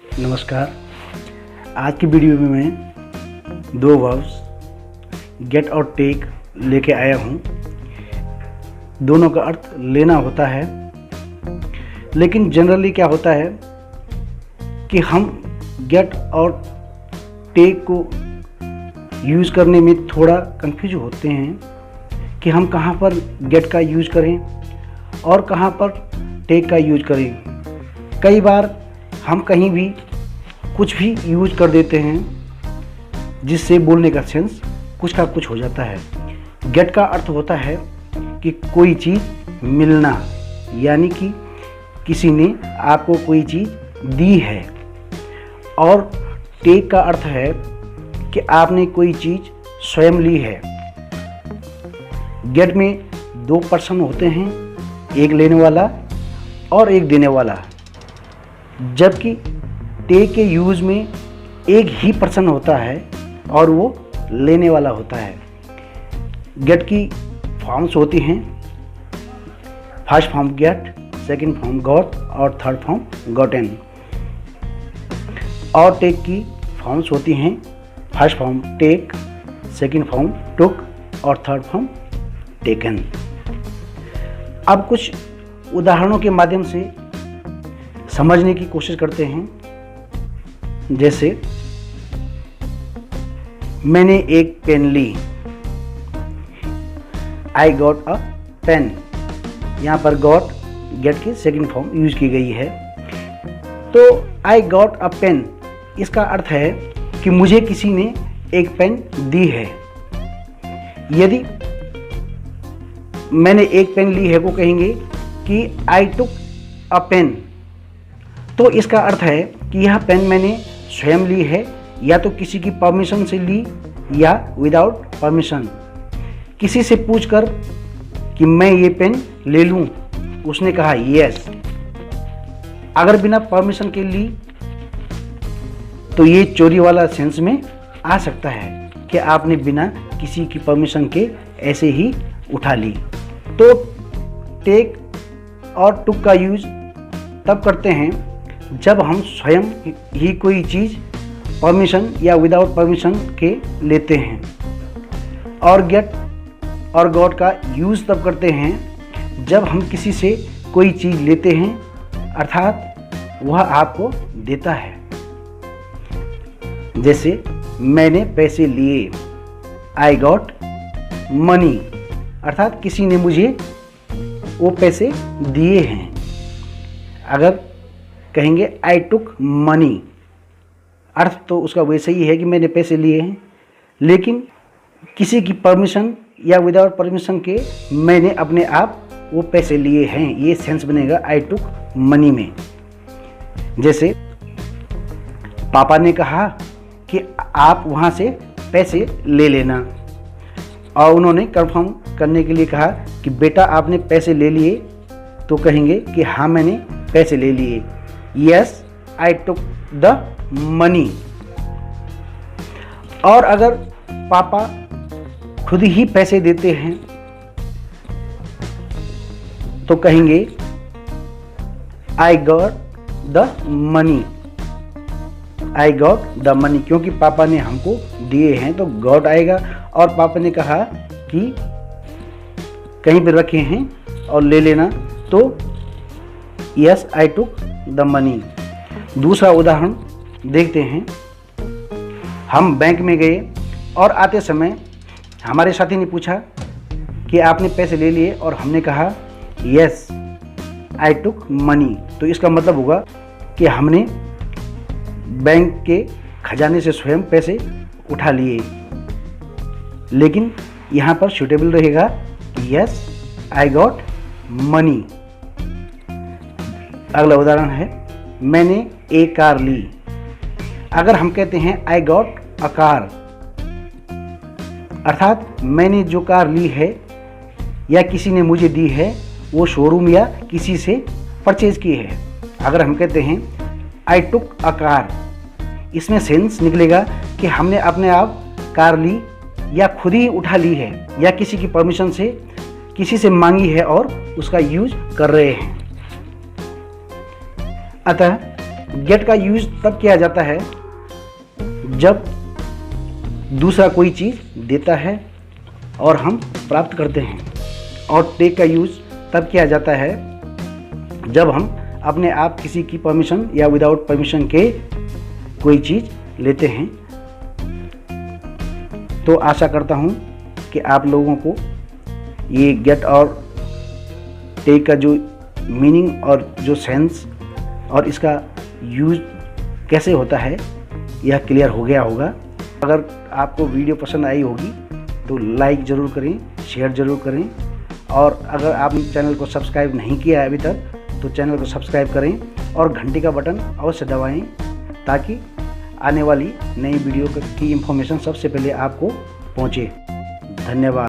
नमस्कार। आज की वीडियो में मैं दो वर्ब्स गेट और टेक लेके आया हूँ। दोनों का अर्थ लेना होता है, लेकिन जनरली क्या होता है कि हम गेट और टेक को यूज़ करने में थोड़ा कंफ्यूज होते हैं कि हम कहाँ पर गेट का यूज़ करें और कहाँ पर टेक का यूज़ करें। कई बार हम कहीं भी कुछ भी यूज कर देते हैं जिससे बोलने का सेंस कुछ का कुछ हो जाता है। गेट का अर्थ होता है कि कोई चीज़ मिलना, यानी कि किसी ने आपको कोई चीज़ दी है। और टेक का अर्थ है कि आपने कोई चीज़ स्वयं ली है। गेट में दो पर्सन होते हैं, एक लेने वाला और एक देने वाला, जबकि टेक के यूज़ में एक ही पर्सन होता है और वो लेने वाला होता है। गेट की फॉर्म्स होती हैं, first form get, second form got और थर्ड फॉर्म गॉटन। और टेक की फॉर्म्स होती हैं, first form take, second form took और थर्ड फॉर्म टेकन। अब कुछ उदाहरणों के माध्यम से समझने की कोशिश करते हैं। जैसे मैंने एक पेन ली, आई गॉट अ पेन। यहाँ पर गॉट गेट की सेकंड फॉर्म यूज की गई है। तो आई गॉट अ पेन, इसका अर्थ है कि मुझे किसी ने एक पेन दी है। यदि मैंने एक पेन ली है को कहेंगे कि आई टुक अ पेन। तो इसका अर्थ है कि यह पेन मैंने स्वयं ली है, या तो किसी की परमिशन से ली या विदाउट परमिशन। किसी से पूछकर कि मैं ये पेन ले लूं, उसने कहा यस। अगर बिना परमिशन के ली तो ये चोरी वाला सेंस में आ सकता है कि आपने बिना किसी की परमिशन के ऐसे ही उठा ली। तो टेक और टुक का यूज तब करते हैं जब हम स्वयं ही कोई चीज़ परमिशन या विदाउट परमिशन के लेते हैं। और गेट और गॉट का यूज़ तब करते हैं जब हम किसी से कोई चीज़ लेते हैं, अर्थात वह आपको देता है। जैसे मैंने पैसे लिए, आई गॉट मनी, अर्थात किसी ने मुझे वो पैसे दिए हैं। अगर कहेंगे आई टुक मनी, अर्थ तो उसका वैसे ही है कि मैंने पैसे लिए हैं, लेकिन किसी की परमिशन या विदाउट परमिशन के मैंने अपने आप वो पैसे लिए हैं, ये सेंस बनेगा आई टुक मनी में। जैसे पापा ने कहा कि आप वहाँ से पैसे ले लेना, और उन्होंने कंफर्म करने के लिए कहा कि बेटा आपने पैसे ले लिए, तो कहेंगे कि हाँ मैंने पैसे ले लिए, yes I took the money. और अगर पापा खुद ही पैसे देते हैं तो कहेंगे I got the money, I got the money, क्योंकि पापा ने हमको दिए हैं तो गॉट आएगा। और पापा ने कहा कि कहीं पर रखे हैं और ले लेना, तो yes I took the money. दूसरा उदाहरण देखते हैं। हम बैंक में गए और आते समय हमारे साथी ने पूछा कि आपने पैसे ले लिए, और हमने कहा यस आई टुक मनी। तो इसका मतलब होगा कि हमने बैंक के खजाने से स्वयं पैसे उठा लिए। लेकिन यहाँ पर सूटेबल रहेगा यस आई गॉट मनी। अगला उदाहरण है, मैंने एक कार ली। अगर हम कहते हैं आई गॉट अ कार, अर्थात मैंने जो कार ली है या किसी ने मुझे दी है वो शोरूम या किसी से परचेज की है। अगर हम कहते हैं आई टुक अ कार, इसमें सेंस निकलेगा कि हमने अपने आप कार ली या खुद ही उठा ली है, या किसी की परमिशन से किसी से मांगी है और उसका यूज कर रहे हैं। अतः गेट का यूज तब किया जाता है जब दूसरा कोई चीज़ देता है और हम प्राप्त करते हैं, और टेक का यूज तब किया जाता है जब हम अपने आप किसी की परमिशन या विदाउट परमिशन के कोई चीज़ लेते हैं। तो आशा करता हूँ कि आप लोगों को ये गेट और टेक का जो मीनिंग और जो सेंस और इसका यूज कैसे होता है यह क्लियर हो गया होगा। अगर आपको वीडियो पसंद आई होगी तो लाइक ज़रूर करें, शेयर ज़रूर करें, और अगर आपने चैनल को सब्सक्राइब नहीं किया है अभी तक तो चैनल को सब्सक्राइब करें और घंटी का बटन अवश्य दबाएं ताकि आने वाली नई वीडियो की इंफॉर्मेशन सबसे पहले आपको पहुंचे। धन्यवाद।